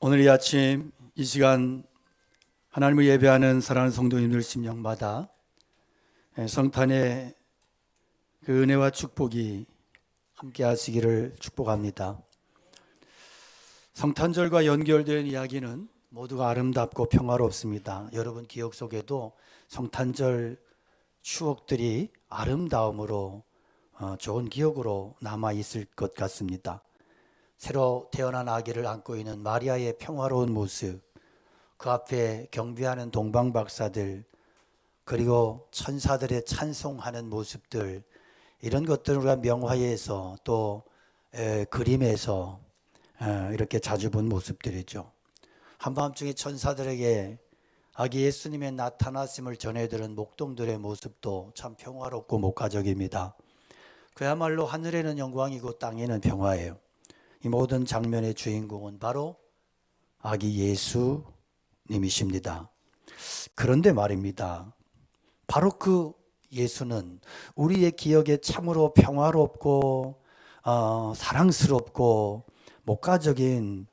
오늘 이 아침 이 시간 하나님을 예배하는 사랑하는 성도님들 심령마다 성탄의 그 은혜와 축복이 함께 하시기를 축복합니다. 성탄절과 연결된 이야기는 모두가 아름답고 평화롭습니다. 여러분 기억 속에도 성탄절 추억들이 아름다움으로 좋은 기억으로 남아 있을 것 같습니다. 새로 태어난 아기를 안고 있는 마리아의 평화로운 모습, 그 앞에 경배하는 동방박사들, 그리고 천사들의 찬송하는 모습들, 이런 것들을 우리가 명화에서 또 그림에서 이렇게 자주 본 모습들이죠. 한밤중에 천사들에게 아기 예수님의 나타나심을 전해들은 목동들의 모습도 참 평화롭고 목가적입니다. 그야말로 하늘에는 영광이고 땅에는 평화예요. 이 모든 장면의 주인공은 바로 아기 예수님이십니다. 그런데 말입니다. 바로 그 예수는 우리의 기억에 참으로 평화롭고 사랑스럽고 목가적인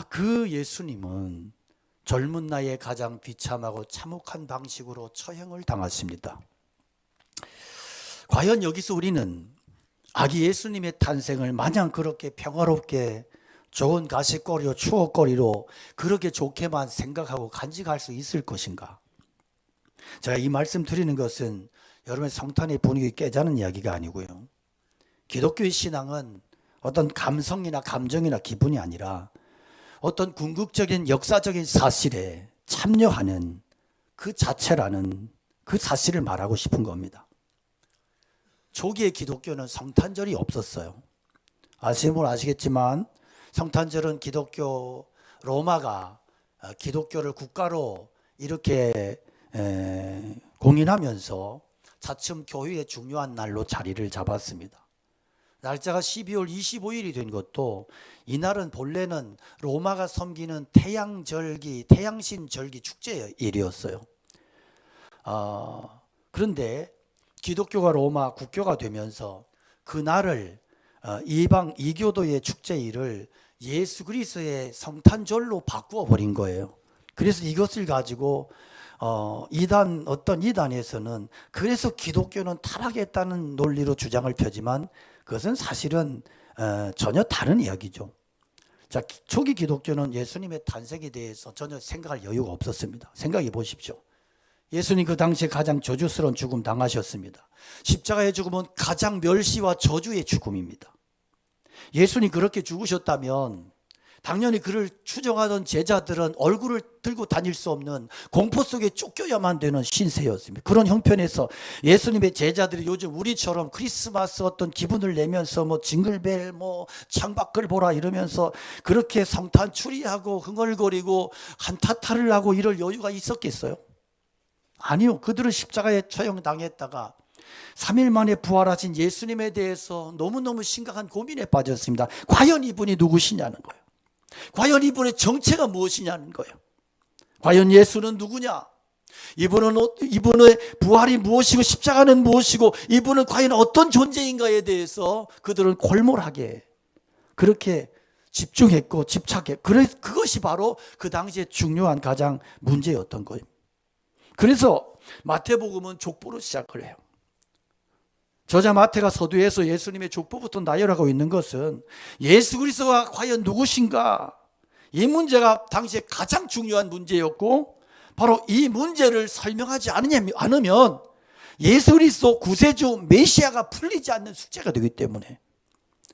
그 예수님은 젊은 나이에 가장 비참하고 참혹한 방식으로 처형을 당했습니다. 과연 여기서 우리는 아기 예수님의 탄생을 마냥 그렇게 평화롭게 좋은 가십거리로 추억거리로 그렇게 좋게만 생각하고 간직할 수 있을 것인가? 제가 이 말씀 드리는 것은 여러분의 성탄의 분위기 깨자는 이야기가 아니고요. 기독교의 신앙은 어떤 감성이나 감정이나 기분이 아니라 어떤 궁극적인 역사적인 사실에 참여하는 그 자체라는 그 사실을 말하고 싶은 겁니다. 초기의 기독교는 성탄절이 없었어요. 아시는 분은 아시겠지만 성탄절은 기독교 로마가 기독교를 국가로 이렇게 공인하면서 차츰 교회의 중요한 날로 자리를 잡았습니다. 날짜가 12월 25일이 된 것도 이날은 본래는 로마가 섬기는 태양절기, 태양신 절기 축제일이었어요. 그런데 기독교가 로마 국교가 되면서 그날을 이방 이교도의 축제일을 예수 그리스도의 성탄절로 바꾸어 버린 거예요. 그래서 이것을 가지고 어떤 이단에서는 그래서 기독교는 타락했다는 논리로 주장을 펴지만 그것은 사실은 전혀 다른 이야기죠. 자, 초기 기독교는 예수님의 탄생에 대해서 전혀 생각할 여유가 없었습니다. 생각해 보십시오. 예수님 그 당시에 가장 저주스러운 죽음 당하셨습니다. 십자가의 죽음은 가장 멸시와 저주의 죽음입니다. 예수님 그렇게 죽으셨다면 당연히 그를 추종하던 제자들은 얼굴을 들고 다닐 수 없는 공포 속에 쫓겨야만 되는 신세였습니다. 그런 형편에서 예수님의 제자들이 요즘 우리처럼 크리스마스 어떤 기분을 내면서 징글벨 창밖을 보라 이러면서 그렇게 성탄 추리하고 흥얼거리고 한타타를 하고 이럴 여유가 있었겠어요? 아니요. 그들은 십자가에 처형당했다가 3일 만에 부활하신 예수님에 대해서 너무너무 심각한 고민에 빠졌습니다. 과연 이분이 누구시냐는 거예요. 과연 이분의 정체가 무엇이냐는 거예요. 과연 예수는 누구냐? 이분의 부활이 무엇이고 십자가는 무엇이고 이분은 과연 어떤 존재인가에 대해서 그들은 골몰하게 그렇게 집중했고 집착했고 그것이 바로 그 당시에 중요한 가장 문제였던 거예요. 그래서 마태복음은 족보로 시작을 해요. 저자 마태가 서두에서 예수님의 족보부터 나열하고 있는 것은 예수 그리스도가 과연 누구신가? 이 문제가 당시에 가장 중요한 문제였고 바로 이 문제를 설명하지 않으면 예수 그리스도 구세주 메시아가 풀리지 않는 숙제가 되기 때문에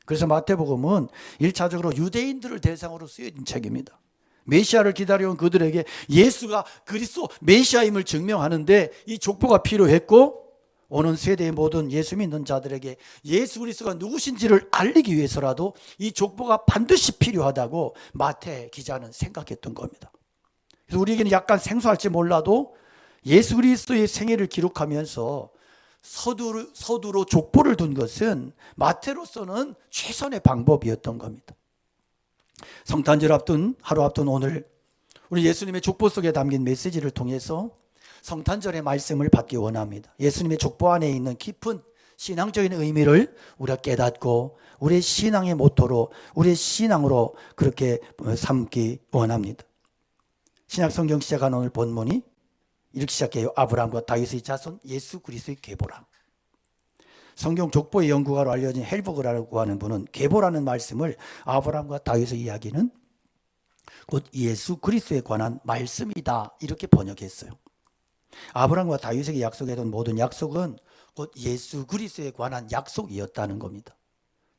그래서 마태복음은 1차적으로 유대인들을 대상으로 쓰여진 책입니다. 메시아를 기다려온 그들에게 예수가 그리스도 메시아임을 증명하는데 이 족보가 필요했고 오는 세대의 모든 예수 믿는 자들에게 예수 그리스도가 누구신지를 알리기 위해서라도 이 족보가 반드시 필요하다고 마태 기자는 생각했던 겁니다. 그래서 우리에게는 약간 생소할지 몰라도 예수 그리스도의 생애를 기록하면서 서두로 족보를 둔 것은 마태로서는 최선의 방법이었던 겁니다. 성탄절 앞둔 하루 앞둔 오늘 우리 예수님의 족보 속에 담긴 메시지를 통해서 성탄절의 말씀을 받기 원합니다. 예수님의 족보 안에 있는 깊은 신앙적인 의미를 우리가 깨닫고 우리의 신앙의 모토로 우리의 신앙으로 그렇게 삼기 원합니다. 신약 성경 시작한 오늘 본문이 이렇게 시작해요. 아브라함과 다윗의 자손 예수 그리스도의 계보라. 성경 족보의 연구가로 알려진 헬버그라고 하는 분은 계보라는 말씀을 아브라함과 다윗의 이야기는 곧 예수 그리스도에 관한 말씀이다 이렇게 번역했어요. 아브라함과 다윗에게 약속했던 모든 약속은 곧 예수 그리스도에 관한 약속이었다는 겁니다.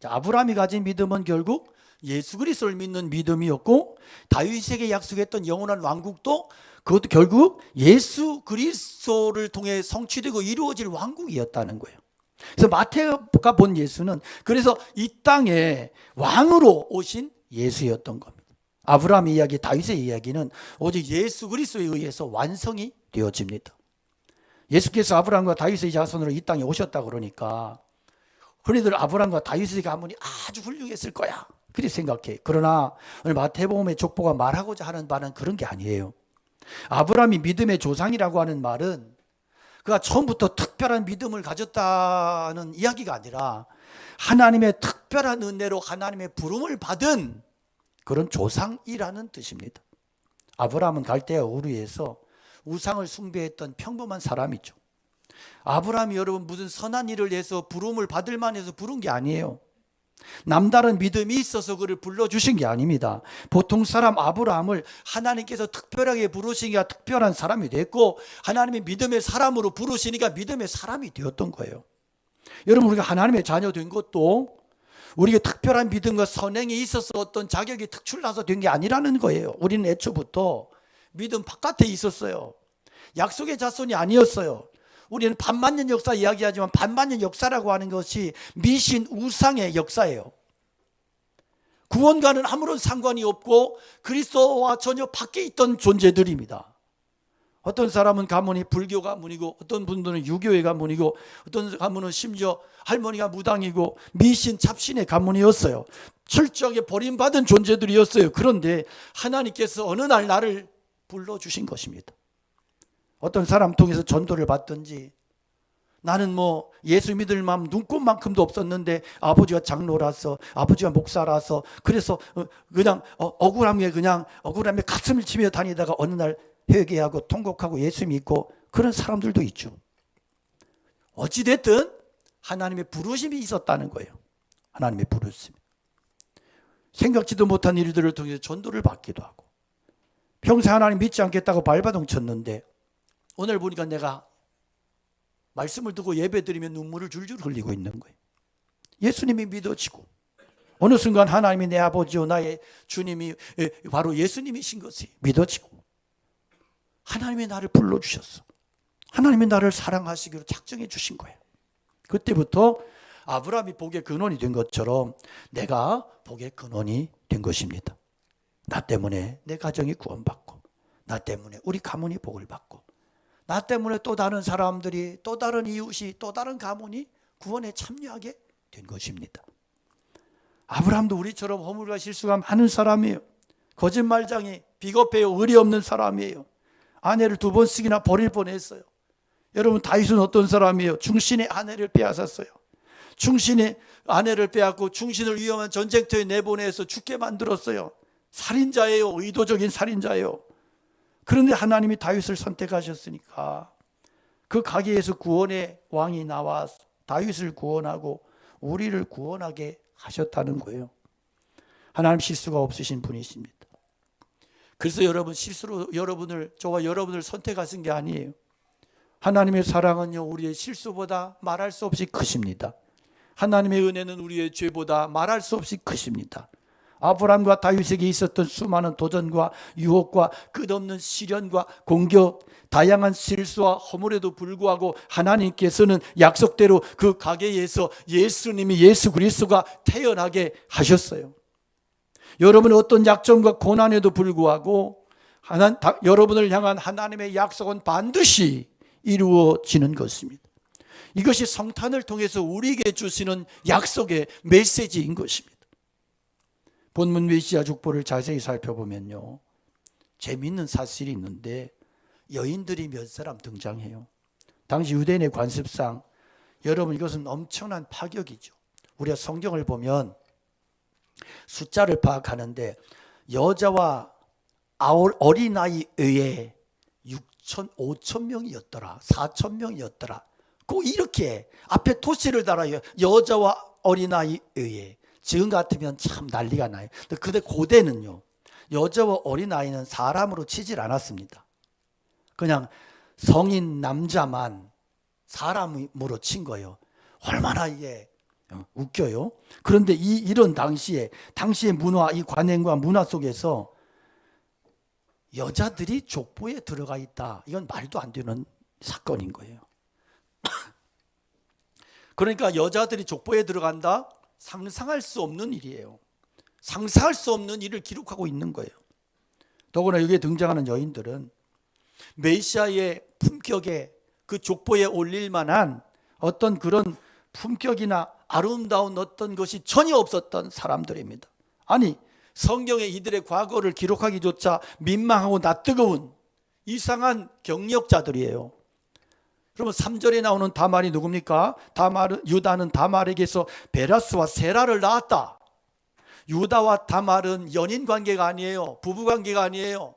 자, 아브라함이 가진 믿음은 결국 예수 그리스도를 믿는 믿음이었고 다윗에게 약속했던 영원한 왕국도 그것도 결국 예수 그리스도를 통해 성취되고 이루어질 왕국이었다는 거예요. 그래서 마태가 본 예수는 그래서 이 땅에 왕으로 오신 예수였던 겁니다. 아브라함의 이야기, 다윗의 이야기는 오직 예수 그리스도에 의해서 완성이 되어집니다. 예수께서 아브라함과 다윗의 자손으로 이 땅에 오셨다 그러니까 흔히들 아브라함과 다윗의 가문이 아주 훌륭했을 거야 그렇게 생각해. 그러나 오늘 마태복음의 족보가 말하고자 하는 바는 그런 게 아니에요. 아브라함이 믿음의 조상이라고 하는 말은 그가 처음부터 특별한 믿음을 가졌다는 이야기가 아니라 하나님의 특별한 은혜로 하나님의 부름을 받은 그런 조상이라는 뜻입니다. 아브라함은 갈대아 우르에서 우상을 숭배했던 평범한 사람이죠. 아브라함이 여러분 무슨 선한 일을 해서 부름을 받을 만해서 부른 게 아니에요. 남다른 믿음이 있어서 그를 불러주신 게 아닙니다. 보통 사람 아브라함을 하나님께서 특별하게 부르시니까 특별한 사람이 됐고 하나님이 믿음의 사람으로 부르시니까 믿음의 사람이 되었던 거예요. 여러분 우리가 하나님의 자녀 된 것도 우리가 특별한 믿음과 선행이 있어서 어떤 자격이 특출나서 된 게 아니라는 거예요. 우리는 애초부터 믿음 바깥에 있었어요. 약속의 자손이 아니었어요. 우리는 반만년 역사 이야기하지만 반만년 역사라고 하는 것이 미신 우상의 역사예요. 구원과는 아무런 상관이 없고 그리스도와 전혀 밖에 있던 존재들입니다. 어떤 사람은 가문이 불교 가문이고 어떤 분들은 유교의 가문이고 어떤 가문은 심지어 할머니가 무당이고 미신 잡신의 가문이었어요. 철저하게 버림받은 존재들이었어요. 그런데 하나님께서 어느 날 나를 불러주신 것입니다. 어떤 사람 통해서 전도를 받든지 나는 뭐 예수 믿을 마음 눈꼽만큼도 없었는데 아버지가 장로라서 아버지가 목사라서 그래서 그냥 억울함에 가슴을 치며 다니다가 어느 날 회개하고 통곡하고 예수 믿고 그런 사람들도 있죠. 어찌됐든 하나님의 부르심이 있었다는 거예요. 하나님의 부르심. 생각지도 못한 일들을 통해서 전도를 받기도 하고 평생 하나님 믿지 않겠다고 발버둥 쳤는데 오늘 보니까 내가 말씀을 듣고 예배드리면 눈물을 줄줄 흘리고 있는 거예요. 예수님이 믿어지고 어느 순간 하나님이 내 아버지요 나의 주님이 바로 예수님이신 것이 믿어지고 하나님이 나를 불러주셨어. 하나님이 나를 사랑하시기로 작정해 주신 거예요. 그때부터 아브라함이 복의 근원이 된 것처럼 내가 복의 근원이 된 것입니다. 나 때문에 내 가정이 구원받고 나 때문에 우리 가문이 복을 받고 나 때문에 또 다른 사람들이 또 다른 이웃이 또 다른 가문이 구원에 참여하게 된 것입니다. 아브라함도 우리처럼 허물과 실수가 많은 사람이에요. 거짓말장이 비겁해요. 의리 없는 사람이에요. 아내를 2번씩이나 버릴 뻔했어요. 여러분 다윗은 어떤 사람이에요? 충신의 아내를 빼앗았어요. 충신의 아내를 빼앗고 충신을 위험한 전쟁터에 내보내서 죽게 만들었어요. 살인자예요. 의도적인 살인자예요. 그런데 하나님이 다윗을 선택하셨으니까 그 가게에서 구원의 왕이 나와 다윗을 구원하고 우리를 구원하게 하셨다는 거예요. 하나님 실수가 없으신 분이십니다. 그래서 여러분 실수로 저와 여러분을 선택하신 게 아니에요. 하나님의 사랑은요 우리의 실수보다 말할 수 없이 크십니다. 하나님의 은혜는 우리의 죄보다 말할 수 없이 크십니다. 아브라함과 다윗에게 있었던 수많은 도전과 유혹과 끝없는 시련과 공격, 다양한 실수와 허물에도 불구하고 하나님께서는 약속대로 그 가게에서 예수님이 예수 그리스도가 태어나게 하셨어요. 여러분의 어떤 약점과 고난에도 불구하고 여러분을 향한 하나님의 약속은 반드시 이루어지는 것입니다. 이것이 성탄을 통해서 우리에게 주시는 약속의 메시지인 것입니다. 본문 메시아 족보를 자세히 살펴보면요 재미있는 사실이 있는데 여인들이 몇 사람 등장해요. 당시 유대인의 관습상 여러분, 이것은 엄청난 파격이죠. 우리가 성경을 보면 숫자를 파악하는데 여자와 어린아이 외에 6천, 5천 명이었더라, 4천 명이었더라. 꼭 이렇게 앞에 토시를 달아요. 여자와 어린아이 외에. 지금 같으면 참 난리가 나요. 근데 고대는요, 여자와 어린아이는 사람으로 치질 않았습니다. 그냥 성인 남자만 사람으로 친 거예요. 얼마나 이게 웃겨요. 그런데 이런 당시의 문화, 이 관행과 문화 속에서 여자들이 족보에 들어가 있다, 이건 말도 안 되는 사건인 거예요. 그러니까 여자들이 족보에 들어간다? 상상할 수 없는 일이에요. 상상할 수 없는 일을 기록하고 있는 거예요. 더구나 여기에 등장하는 여인들은 메시아의 품격에, 그 족보에 올릴 만한 어떤 그런 품격이나 아름다운 어떤 것이 전혀 없었던 사람들입니다. 아니, 성경에 이들의 과거를 기록하기조차 민망하고 낯뜨거운 이상한 경력자들이에요. 그러면 3절에 나오는 다말이 누굽니까? 유다는 다말에게서 베라스와 세라를 낳았다. 유다와 다말은 연인 관계가 아니에요. 부부 관계가 아니에요.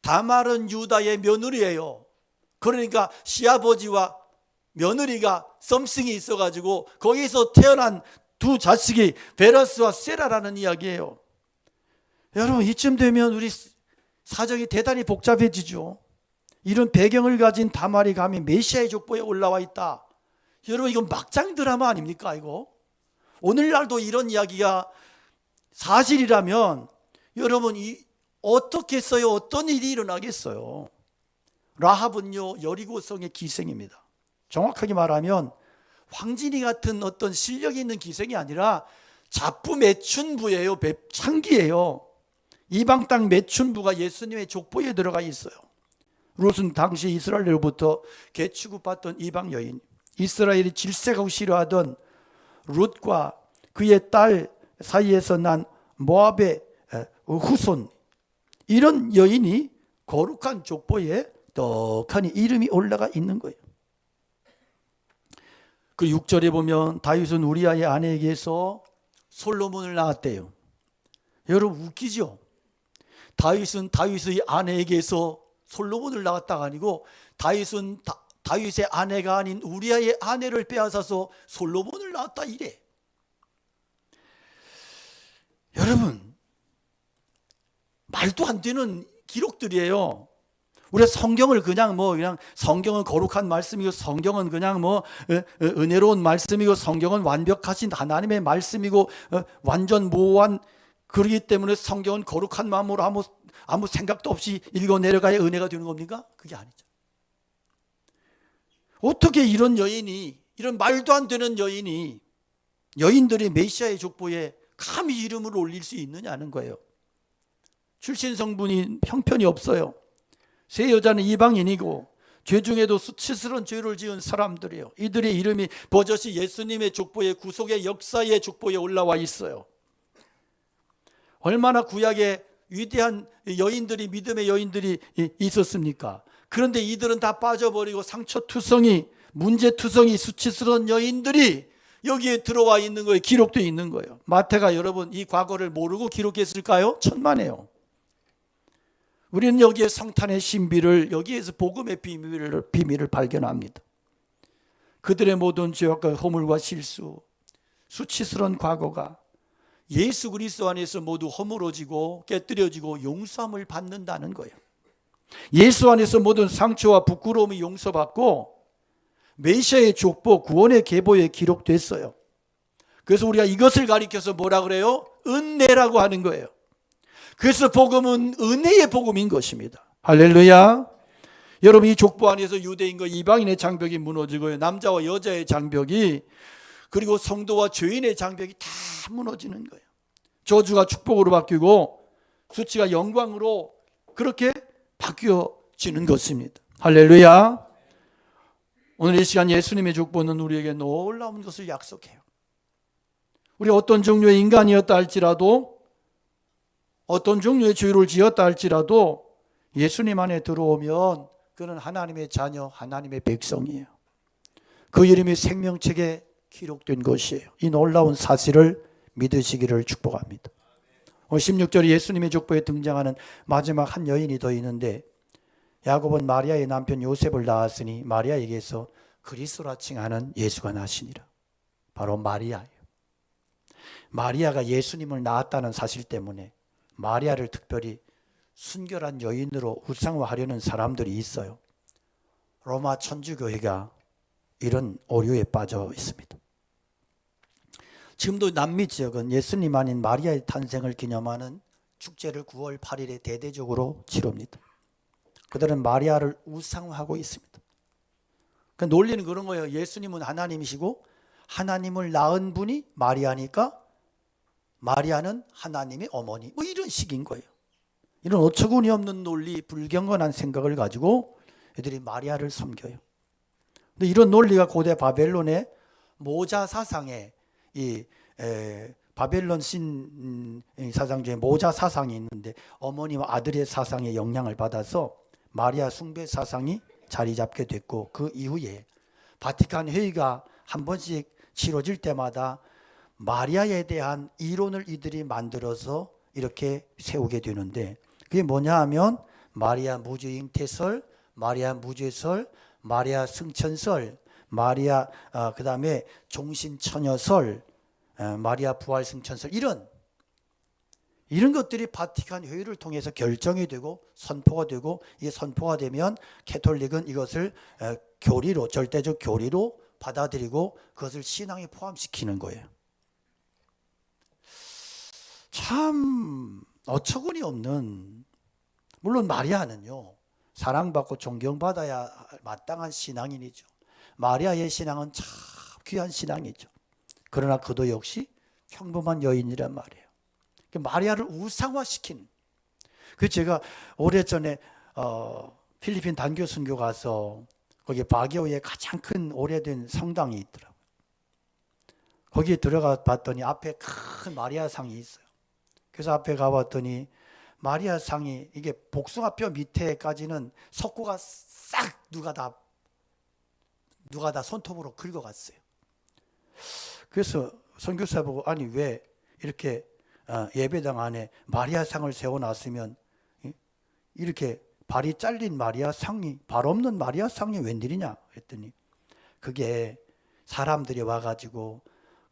다말은 유다의 며느리예요. 그러니까 시아버지와 며느리가 썸씽이 있어가지고 거기서 태어난 두 자식이 베라스와 세라라는 이야기예요. 여러분, 이쯤 되면 우리 사정이 대단히 복잡해지죠. 이런 배경을 가진 다말이 감히 메시아의 족보에 올라와 있다. 여러분, 이건 막장 드라마 아닙니까? 이거 오늘날도 이런 이야기가 사실이라면 여러분, 어떻게 써요? 어떤 일이 일어나겠어요? 라합은요, 여리고성의 기생입니다. 정확하게 말하면 황진이 같은 어떤 실력이 있는 기생이 아니라 잡부 매춘부예요. 창기예요. 이방 땅 매춘부가 예수님의 족보에 들어가 있어요. 롯은 당시 이스라엘로부터 개취급받던 이방 여인, 이스라엘이 질색하고 싫어하던 롯과 그의 딸 사이에서 난 모압의 후손, 이런 여인이 거룩한 족보에 떡하니 이름이 올라가 있는 거예요. 그 6절에 보면 다윗은 우리아의 아내에게서 솔로몬을 낳았대요. 여러분, 웃기죠? 다윗은 다윗의 아내에게서 솔로몬을 낳았다가 아니고 다윗은 다윗의 아내가 아닌 우리아의 아내를 빼앗아서 솔로몬을 낳았다 이래. 여러분, 말도 안 되는 기록들이에요. 우리가 성경을 그냥 성경은 거룩한 말씀이고 성경은 그냥 은혜로운 말씀이고 성경은 완벽하신 하나님의 말씀이고 완전 모호한, 그러기 때문에 성경은 거룩한 마음으로 아무 생각도 없이 읽어 내려가야 은혜가 되는 겁니까? 그게 아니죠. 어떻게 이런 여인이, 이런 말도 안 되는 여인들이 메시아의 족보에 감히 이름을 올릴 수 있느냐는 거예요. 출신 성분이 형편이 없어요. 세 여자는 이방인이고 죄 중에도 수치스러운 죄를 지은 사람들이에요. 이들의 이름이 버젓이 예수님의 족보에, 구속의 역사의 족보에 올라와 있어요. 얼마나 구약에 위대한 여인들이, 믿음의 여인들이 있었습니까? 그런데 이들은 다 빠져버리고 상처투성이, 문제투성이, 수치스러운 여인들이 여기에 들어와 있는 거예요. 기록되어 있는 거예요. 마태가 여러분 이 과거를 모르고 기록했을까요? 천만에요. 우리는 여기에 성탄의 신비를, 여기에서 복음의 비밀을 발견합니다. 그들의 모든 죄와 허물과 실수, 수치스러운 과거가 예수 그리스도 안에서 모두 허물어지고 깨뜨려지고 용서함을 받는다는 거예요. 예수 안에서 모든 상처와 부끄러움이 용서받고 메시아의 족보, 구원의 계보에 기록됐어요. 그래서 우리가 이것을 가리켜서 뭐라 그래요? 은혜라고 하는 거예요. 그래서 복음은 은혜의 복음인 것입니다. 할렐루야. 여러분, 이 족보 안에서 유대인과 이방인의 장벽이 무너지고요, 남자와 여자의 장벽이, 그리고 성도와 죄인의 장벽이 다 무너지는 거예요. 저주가 축복으로 바뀌고 수치가 영광으로 그렇게 바뀌어지는 것입니다. 할렐루야. 오늘 이 시간 예수님의 족보는 우리에게 놀라운 것을 약속해요. 우리 어떤 종류의 인간이었다 할지라도, 어떤 종류의 죄를 지었다 할지라도 예수님 안에 들어오면 그는 하나님의 자녀, 하나님의 백성이에요. 그 이름이 생명책에 기록된 것이에요. 이 놀라운 사실을 믿으시기를 축복합니다. 16절에 예수님의 족보에 등장하는 마지막 한 여인이 더 있는데, 야곱은 마리아의 남편 요셉을 낳았으니 마리아에게서 그리스도라 칭하는 예수가 나시니라. 바로 마리아예요. 마리아가 예수님을 낳았다는 사실 때문에 마리아를 특별히 순결한 여인으로 우상화하려는 사람들이 있어요. 로마 천주교회가 이런 오류에 빠져 있습니다. 지금도 남미 지역은 예수님 아닌 마리아의 탄생을 기념하는 축제를 9월 8일에 대대적으로 치릅니다. 그들은 마리아를 우상화하고 있습니다. 그 논리는 그런 거예요. 예수님은 하나님이시고 하나님을 낳은 분이 마리아니까 마리아는 하나님의 어머니, 뭐 이런 식인 거예요. 이런 어처구니 없는 논리, 불경건한 생각을 가지고 애들이 마리아를 섬겨요. 근데 이런 논리가 고대 바벨론의 모자 사상에, 바벨론 신 사상 중에 모자 사상이 있는데 어머니와 아들의 사상에 영향을 받아서 마리아 숭배 사상이 자리 잡게 됐고, 그 이후에 바티칸 회의가 한 번씩 치러질 때마다 마리아에 대한 이론을 이들이 만들어서 이렇게 세우게 되는데, 그게 뭐냐 하면 마리아 무주잉태설, 마리아 무죄설, 마리아 승천설, 마리아 그 다음에 종신처녀설, 마리아 부활승천설, 이런 것들이 바티칸 회의를 통해서 결정이 되고 선포가 되고, 이게 선포가 되면 캐톨릭은 이것을 교리로, 절대적 교리로 받아들이고 그것을 신앙에 포함시키는 거예요. 참 어처구니 없는, 물론 마리아는요 사랑받고 존경받아야 마땅한 신앙인이죠. 마리아의 신앙은 참 귀한 신앙이죠. 그러나 그도 역시 평범한 여인이란 말이에요. 마리아를 우상화시킨. 그 제가 오래전에 필리핀 단교 선교 가서 거기 바기오에 가장 큰 오래된 성당이 있더라고요. 거기에 들어가 봤더니 앞에 큰 마리아 상이 있어요. 그래서 앞에 가봤더니 마리아 상이 이게 복숭아뼈 밑에까지는 석고가 싹 누가 다 손톱으로 긁어갔어요. 그래서 선교사 보고, 아니 왜 이렇게 예배당 안에 마리아 상을 세워놨으면 이렇게 발이 잘린 마리아 상이, 발 없는 마리아 상이 웬일이냐 했더니, 그게 사람들이 와가지고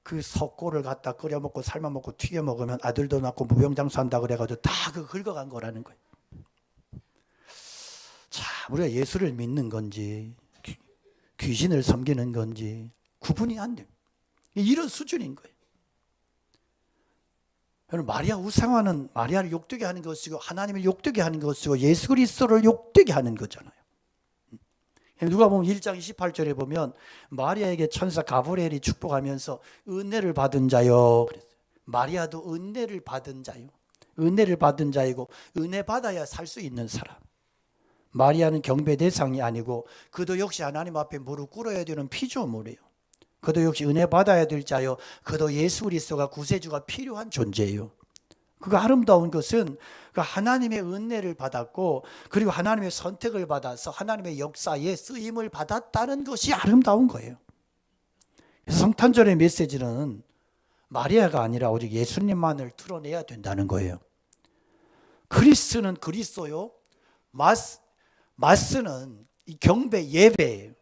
그 석고를 갖다 끓여 먹고 삶아 먹고 튀겨 먹으면 아들도 낳고 무병장수한다 그래가지고 다 그 긁어간 거라는 거예요. 자, 우리가 예수를 믿는 건지 귀신을 섬기는 건지 구분이 안 돼요. 이런 수준인 거예요. 마리아 우상화는 마리아를 욕되게 하는 것이고 하나님을 욕되게 하는 것이고 예수 그리스도를 욕되게 하는 거잖아요. 누가복음 1장 28절에 보면 마리아에게 천사 가브리엘이 축복하면서 은혜를 받은 자요 그랬어요. 마리아도 은혜를 받은 자요. 은혜를 받은 자이고 은혜 받아야 살 수 있는 사람. 마리아는 경배 대상이 아니고 그도 역시 하나님 앞에 무릎 꿇어야 되는 피조물이에요. 그도 역시 은혜 받아야 될 자요. 그도 예수 그리스도가 구세주가 필요한 존재예요. 그 아름다운 것은 그 하나님의 은혜를 받았고 그리고 하나님의 선택을 받아서 하나님의 역사에 쓰임을 받았다는 것이 아름다운 거예요. 성탄절의 메시지는 마리아가 아니라 오직 예수님만을 드러내야 된다는 거예요. 크리스는 그리스도요, 마스는 이 경배 예배예요.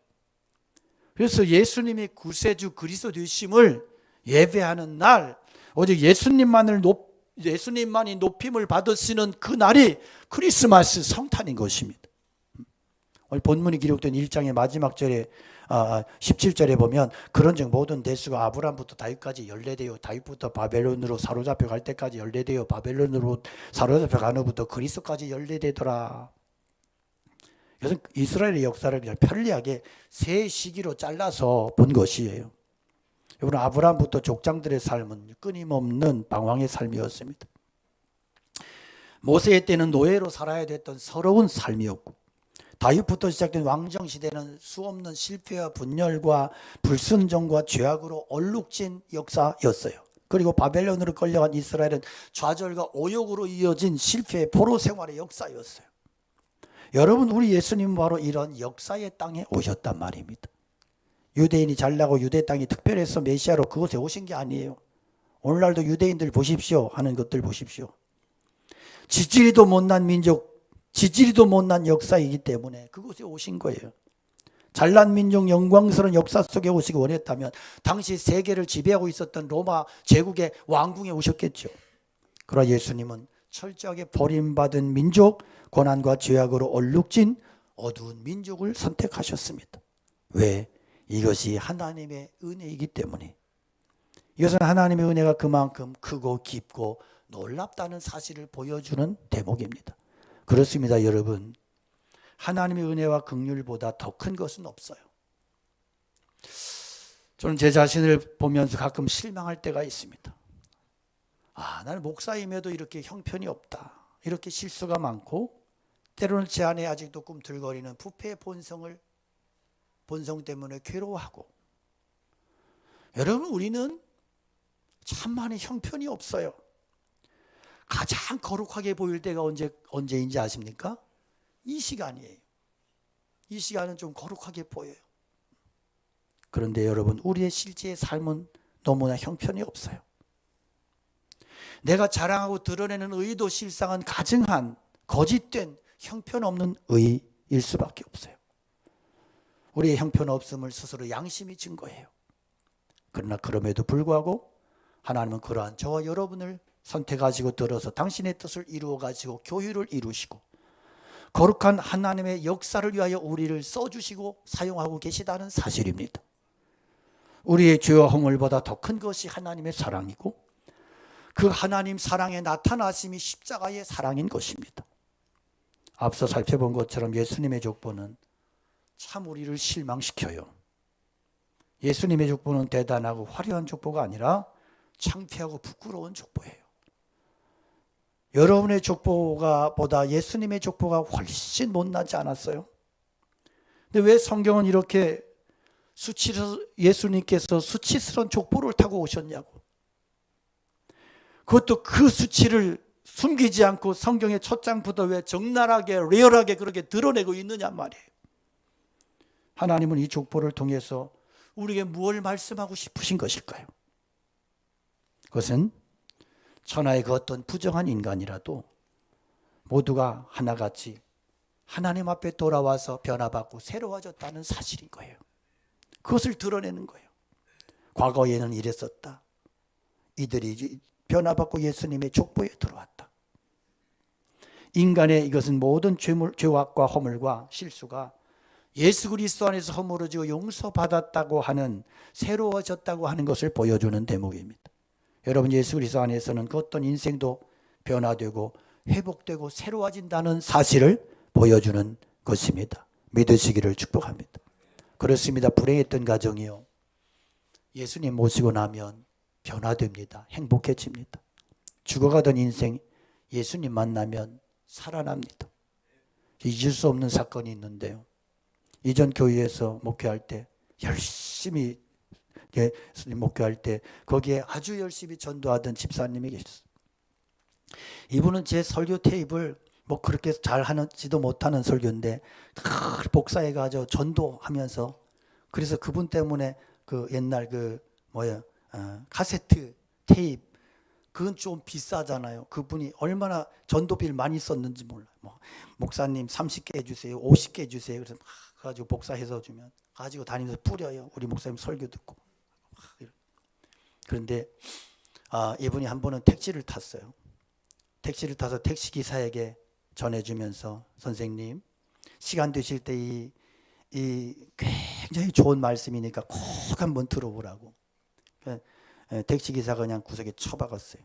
그래서 예수님이 구세주 그리스도 되심을 예배하는 날, 오직 예수님만이 높임을 받으시는 그 날이 크리스마스 성탄인 것입니다. 오늘 본문이 기록된 1장의 마지막 절에 17절에 보면 그런즉 모든 대수가 아브람부터 다윗까지 연례되어 다윗부터 바벨론으로 사로잡혀 갈 때까지 연례되어 바벨론으로 사로잡혀 가는 후부터 그리스도까지 연례되더라. 그래서 이스라엘의 역사를 그냥 편리하게 세 시기로 잘라서 본 것이에요. 여러분, 아브라함부터 족장들의 삶은 끊임없는 방황의 삶이었습니다. 모세의 때는 노예로 살아야 됐던 서러운 삶이었고, 다윗부터 시작된 왕정 시대는 수없는 실패와 분열과 불순종과 죄악으로 얼룩진 역사였어요. 그리고 바벨론으로 끌려간 이스라엘은 좌절과 오욕으로 이어진 실패의 포로 생활의 역사였어요. 여러분, 우리 예수님은 바로 이런 역사의 땅에 오셨단 말입니다. 유대인이 잘나고 유대 땅이 특별해서 메시아로 그곳에 오신 게 아니에요. 오늘날도 유대인들 보십시오. 하는 것들 보십시오. 지지리도 못난 민족, 지지리도 못난 역사이기 때문에 그곳에 오신 거예요. 잘난 민족 영광스러운 역사 속에 오시기 원했다면 당시 세계를 지배하고 있었던 로마 제국의 왕궁에 오셨겠죠. 그러나 예수님은 철저하게 버림받은 민족, 고난과 죄악으로 얼룩진 어두운 민족을 선택하셨습니다. 왜? 이것이 하나님의 은혜이기 때문에. 이것은 하나님의 은혜가 그만큼 크고 깊고 놀랍다는 사실을 보여주는 대목입니다. 그렇습니다, 여러분. 하나님의 은혜와 긍휼보다 더 큰 것은 없어요. 저는 제 자신을 보면서 가끔 실망할 때가 있습니다. 나는 목사임에도 이렇게 형편이 없다. 이렇게 실수가 많고 때로는 제 안에 아직도 꿈틀거리는 부패의 본성 때문에 괴로워하고. 여러분, 우리는 참 많이 형편이 없어요. 가장 거룩하게 보일 때가 언제인지 아십니까? 이 시간이에요. 이 시간은 좀 거룩하게 보여요. 그런데 여러분, 우리의 실제의 삶은 너무나 형편이 없어요. 내가 자랑하고 드러내는 의도 실상은 가증한 거짓된 형편없는 의일 수밖에 없어요. 우리의 형편없음을 스스로 양심이 증거해요. 그러나 그럼에도 불구하고 하나님은 그러한 저와 여러분을 선택하시고 들어서 당신의 뜻을 이루어 가지고 교회를 이루시고 거룩한 하나님의 역사를 위하여 우리를 써주시고 사용하고 계시다는 사실입니다. 우리의 죄와 허물보다 더 큰 것이 하나님의 사랑이고 그 하나님 사랑의 나타나심이 십자가의 사랑인 것입니다. 앞서 살펴본 것처럼 예수님의 족보는 참 우리를 실망시켜요. 예수님의 족보는 대단하고 화려한 족보가 아니라 창피하고 부끄러운 족보예요. 여러분의 족보가 보다 예수님의 족보가 훨씬 못나지 않았어요? 근데 왜 성경은 이렇게 예수님께서 수치스러운 족보를 타고 오셨냐고. 그것도 그 수치를 숨기지 않고 성경의 첫 장부터 왜 적나라하게 리얼하게 그렇게 드러내고 있느냐 말이에요. 하나님은 이 족보를 통해서 우리에게 무엇을 말씀하고 싶으신 것일까요? 그것은 천하의 그 어떤 부정한 인간이라도 모두가 하나같이 하나님 앞에 돌아와서 변화받고 새로워졌다는 사실인 거예요. 그것을 드러내는 거예요. 과거에는 이랬었다. 이들이 변화받고 예수님의 족보에 들어왔다. 인간의 이것은 모든 죄악과 허물과 실수가 예수 그리스도 안에서 허물어지고 용서받았다고 하는, 새로워졌다고 하는 것을 보여주는 대목입니다. 여러분, 예수 그리스도 안에서는 그 어떤 인생도 변화되고 회복되고 새로워진다는 사실을 보여주는 것입니다. 믿으시기를 축복합니다. 그렇습니다. 불행했던 가정이요, 예수님 모시고 나면 변화됩니다. 행복해집니다. 죽어가던 인생 예수님 만나면 살아납니다. 잊을 수 없는 사건이 있는데요, 이전 교회에서 목회할 때 열심히 목회할 때 거기에 아주 열심히 전도하던 집사님이 계셨어요. 이분은 제 설교 테이프를 뭐 그렇게 잘하지도 못하는 설교인데 복사해가지고 전도하면서, 그래서 그분 때문에 그 옛날 카세트 테이프, 그건 좀 비싸잖아요. 그분이 얼마나 전도비를 많이 썼는지 몰라요. 목사님 30개 해주세요, 50개 해주세요. 그래서 막 가지고 복사해서 주면 가지고 다니면서 뿌려요. 우리 목사님 설교 듣고. 그런데 이분이 한 번은 택시를 탔어요. 택시를 타서 택시기사에게 전해주면서, 선생님 시간 되실 때 이 굉장히 좋은 말씀이니까 꼭 한번 들어보라고. 택시기사가 그냥 구석에 쳐박았어요.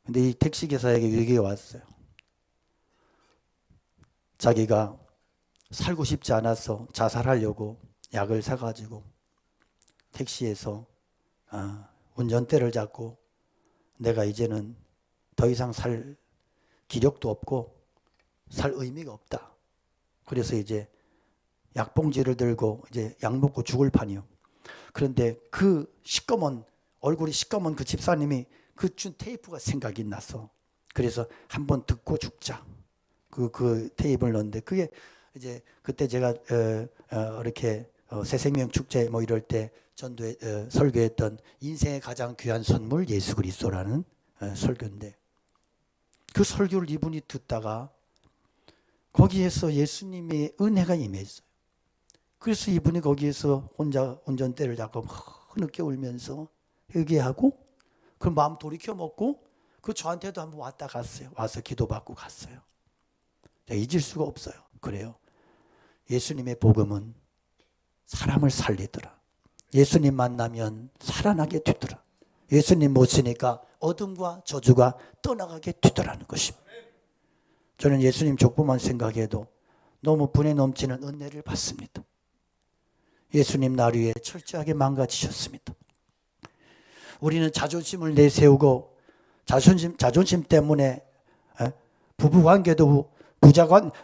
근데 이 택시기사에게 얘기가 왔어요. 자기가 살고 싶지 않아서 자살하려고 약을 사가지고 택시에서 운전대를 잡고, 내가 이제는 더 이상 살 기력도 없고 살 의미가 없다. 그래서 이제 약봉지를 들고 이제 약 먹고 죽을 판이요. 그런데 그 얼굴이 시꺼먼 그 집사님이 그 준 테이프가 생각이 나서, 그래서 한번 듣고 죽자. 그 테이프를 넣었는데, 그게 이제 그때 제가 이렇게 새생명 축제 뭐 이럴 때 전도에 설교했던 인생의 가장 귀한 선물 예수 그리스도라는 설교인데, 그 설교를 이분이 듣다가 거기에서 예수님의 은혜가 임했어요. 그래서 이분이 거기에서 혼자 운전대를 잡고 흐느껴 울면서 회개하고 그 마음 돌이켜 먹고 그 저한테도 한번 왔다 갔어요. 와서 기도받고 갔어요. 잊을 수가 없어요. 그래요. 예수님의 복음은 사람을 살리더라. 예수님 만나면 살아나게 되더라. 예수님 모시니까 어둠과 저주가 떠나가게 되더라는 것입니다. 저는 예수님 족보만 생각해도 너무 분에 넘치는 은혜를 받습니다. 예수님 날 위해 철저하게 망가지셨습니다. 우리는 자존심을 내세우고 자존심 때문에 부부관계도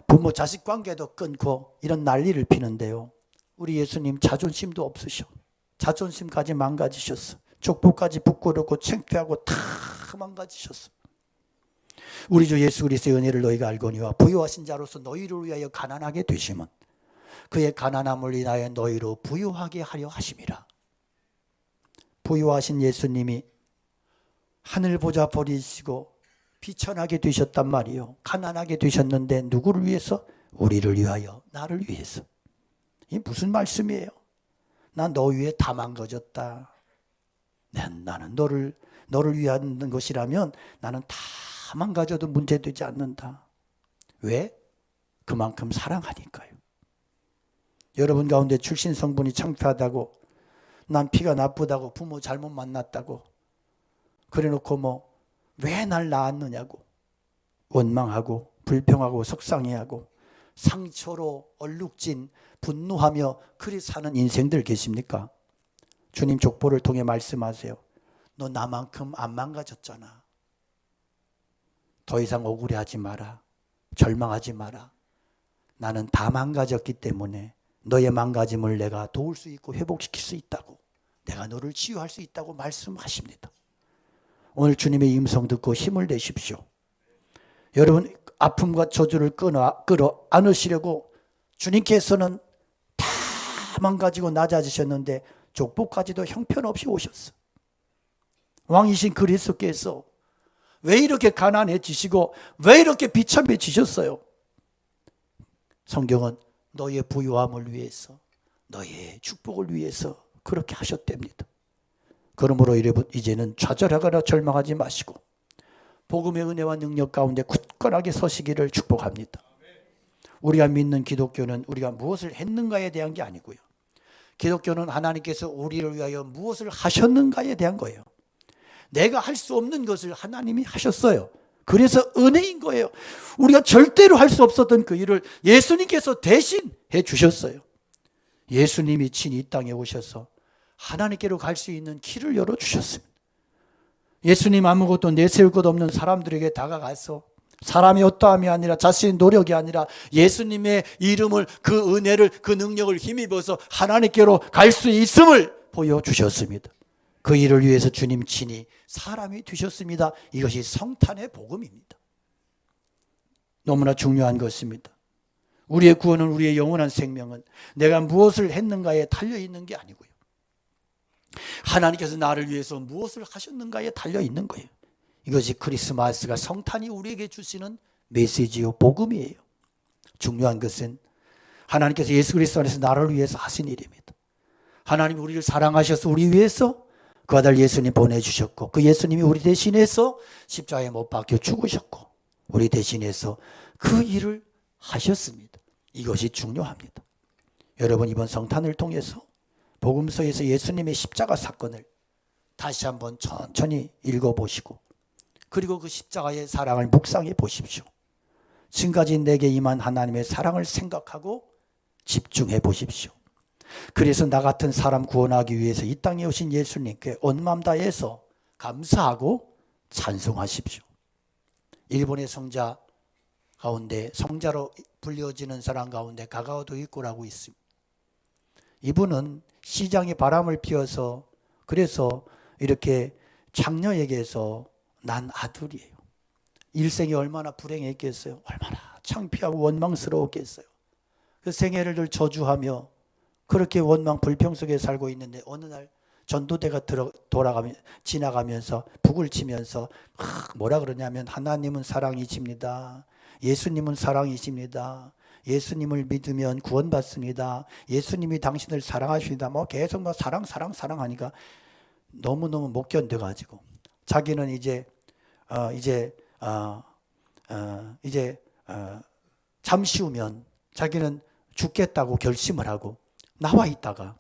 부모 자식 관계도 끊고 이런 난리를 피는데요. 우리 예수님 자존심도 없으셔. 자존심까지 망가지셨어. 족보까지 부끄럽고 창피하고 다 망가지셨어. 우리 주 예수 그리스도의 은혜를 너희가 알거니와 부유하신 자로서 너희를 위하여 가난하게 되심은 그의 가난함을 인하여 너희로 부유하게 하려 하심이라. 부유하신 예수님이 하늘 보좌 버리시고 비천하게 되셨단 말이요. 가난하게 되셨는데 누구를 위해서? 우리를 위하여, 나를 위해서. 이게 무슨 말씀이에요? 난 너 위해 다 망가졌다. 나는 너를 위한 것이라면 나는 다 망가져도 문제되지 않는다. 왜? 그만큼 사랑하니까요. 여러분 가운데 출신 성분이 창피하다고, 난 피가 나쁘다고, 부모 잘못 만났다고 그래놓고 왜 날 낳았느냐고 원망하고 불평하고 속상해하고 상처로 얼룩진 분노하며 그리 사는 인생들 계십니까? 주님 족보를 통해 말씀하세요. 너 나만큼 안 망가졌잖아. 더 이상 억울해하지 마라. 절망하지 마라. 나는 다 망가졌기 때문에 너의 망가짐을 내가 도울 수 있고 회복시킬 수 있다고, 내가 너를 치유할 수 있다고 말씀하십니다. 오늘 주님의 음성 듣고 힘을 내십시오. 여러분 아픔과 저주를 끌어 안으시려고 주님께서는 다 망가지고 낮아지셨는데 족보까지도 형편없이 오셨어. 왕이신 그리스도께서 왜 이렇게 가난해지시고 왜 이렇게 비참해지셨어요? 성경은 너의 부유함을 위해서, 너의 축복을 위해서 그렇게 하셨답니다. 그러므로 이제는 좌절하거나 절망하지 마시고 복음의 은혜와 능력 가운데 굳건하게 서시기를 축복합니다. 우리가 믿는 기독교는 우리가 무엇을 했는가에 대한 게 아니고요. 기독교는 하나님께서 우리를 위하여 무엇을 하셨는가에 대한 거예요. 내가 할 수 없는 것을 하나님이 하셨어요. 그래서 은혜인 거예요. 우리가 절대로 할 수 없었던 그 일을 예수님께서 대신 해 주셨어요. 예수님이 친히 이 땅에 오셔서 하나님께로 갈 수 있는 길을 열어주셨습니다. 예수님 아무것도 내세울 것 없는 사람들에게 다가가서 사람의 어떠함이 아니라 자신의 노력이 아니라 예수님의 이름을, 그 은혜를, 그 능력을 힘입어서 하나님께로 갈 수 있음을 보여주셨습니다. 그 일을 위해서 주님 친히 사람이 되셨습니다. 이것이 성탄의 복음입니다. 너무나 중요한 것입니다. 우리의 구원은, 우리의 영원한 생명은 내가 무엇을 했는가에 달려있는 게 아니고요. 하나님께서 나를 위해서 무엇을 하셨는가에 달려있는 거예요. 이것이 크리스마스가, 성탄이 우리에게 주시는 메시지요, 복음이에요. 중요한 것은 하나님께서 예수 그리스도 안에서 나를 위해서 하신 일입니다. 하나님이 우리를 사랑하셔서 우리 위해서 그 아들 예수님 보내주셨고, 그 예수님이 우리 대신해서 십자가에 못 박혀 죽으셨고 우리 대신해서 그 일을 하셨습니다. 이것이 중요합니다. 여러분 이번 성탄을 통해서 복음서에서 예수님의 십자가 사건을 다시 한번 천천히 읽어보시고 그리고 그 십자가의 사랑을 묵상해 보십시오. 지금까지 내게 임한 하나님의 사랑을 생각하고 집중해 보십시오. 그래서 나 같은 사람 구원하기 위해서 이 땅에 오신 예수님께 온 마음 다해서 감사하고 찬송하십시오. 일본의 성자 가운데, 성자로 불려지는 사람 가운데 가가오도 이코라고 있습니다. 이분은 시장에 바람을 피워서, 그래서 이렇게 장녀에게서 난 아들이에요. 일생이 얼마나 불행했겠어요. 얼마나 창피하고 원망스러웠겠어요. 그 생애를 저주하며 그렇게 원망 불평 속에 살고 있는데 어느 날 전도대가 지나가면서 북을 치면서 뭐라 그러냐면 하나님은 사랑이십니다. 예수님은 사랑이십니다. 예수님을 믿으면 구원받습니다. 예수님이 당신을 사랑하십니다. 뭐 계속 뭐 사랑 하니까 너무너무 못 견뎌가지고 자기는 이제 잠시 후면 자기는 죽겠다고 결심을 하고 나와 있다가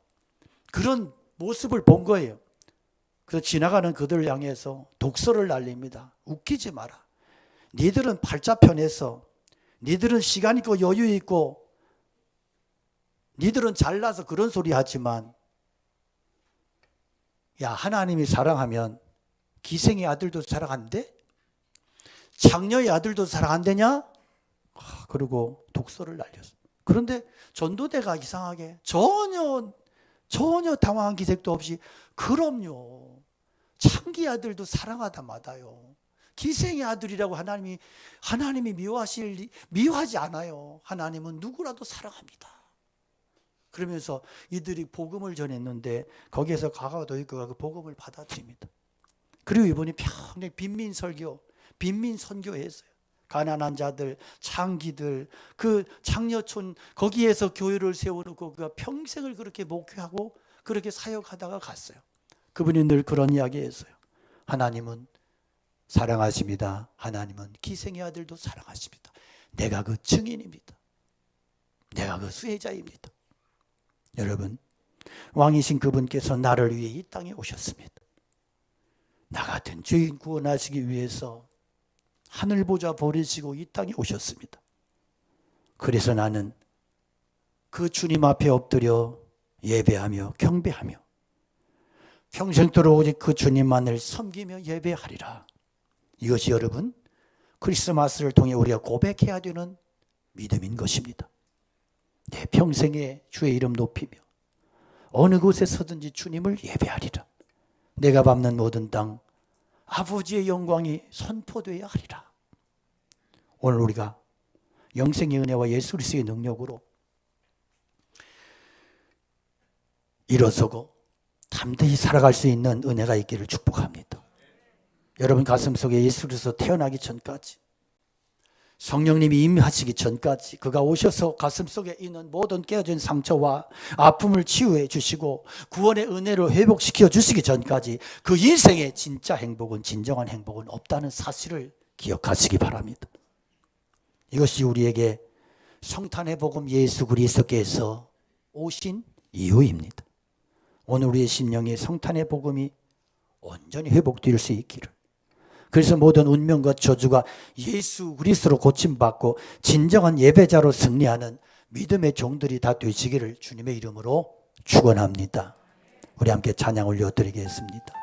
그런 모습을 본 거예요. 그래서 지나가는 그들을 향해서 독설을 날립니다. 웃기지 마라. 니들은 팔자 편해서, 니들은 시간 있고 여유 있고, 니들은 잘나서 그런 소리 하지만, 야, 하나님이 사랑하면 기생의 아들도 사랑한대? 장녀의 아들도 사랑 안 되냐? 그리고 독설을 날렸어. 그런데 전도대가 이상하게 전혀 당황한 기색도 없이 그럼요. 창기 아들도 사랑하다 마다요. 기생의 아들이라고 하나님이 미워하지 않아요. 하나님은 누구라도 사랑합니다. 그러면서 이들이 복음을 전했는데 거기에서 가가도이교가 그 복음을 받아들입니다. 그리고 이분이 평생 빈민 선교했어요. 가난한 자들, 창기들, 그 창녀촌 거기에서 교회를 세워놓고 그가 평생을 그렇게 목회하고 그렇게 사역하다가 갔어요. 그분이 늘 그런 이야기 했어요. 하나님은 사랑하십니다. 하나님은 기생의 아들도 사랑하십니다. 내가 그 증인입니다. 내가 그 수혜자입니다. 여러분, 왕이신 그분께서 나를 위해 이 땅에 오셨습니다. 나 같은 죄인 구원하시기 위해서 하늘 보좌 버리시고 이 땅에 오셨습니다. 그래서 나는 그 주님 앞에 엎드려 예배하며 경배하며 평생도록 오직 그 주님만을 섬기며 예배하리라. 이것이 여러분 크리스마스를 통해 우리가 고백해야 되는 믿음인 것입니다. 내 평생에 주의 이름 높이며 어느 곳에 서든지 주님을 예배하리라. 내가 밟는 모든 땅 아버지의 영광이 선포되어야 하리라. 오늘 우리가 영생의 은혜와 예수 그리스도의 능력으로 일어서고 담대히 살아갈 수 있는 은혜가 있기를 축복합니다. 여러분 가슴속에 예수 그리스도 태어나기 전까지, 성령님이 임하시기 전까지 그가 오셔서 가슴속에 있는 모든 깨어진 상처와 아픔을 치유해 주시고 구원의 은혜로 회복시켜 주시기 전까지 그 인생의 진짜 행복은, 진정한 행복은 없다는 사실을 기억하시기 바랍니다. 이것이 우리에게 성탄의 복음 예수 그리스도께서 오신 이유입니다. 오늘 우리의 심령에 성탄의 복음이 온전히 회복될 수 있기를, 그래서 모든 운명과 저주가 예수 그리스도로 고침받고 진정한 예배자로 승리하는 믿음의 종들이 다 되시기를 주님의 이름으로 축원합니다. 우리 함께 찬양 올려드리겠습니다.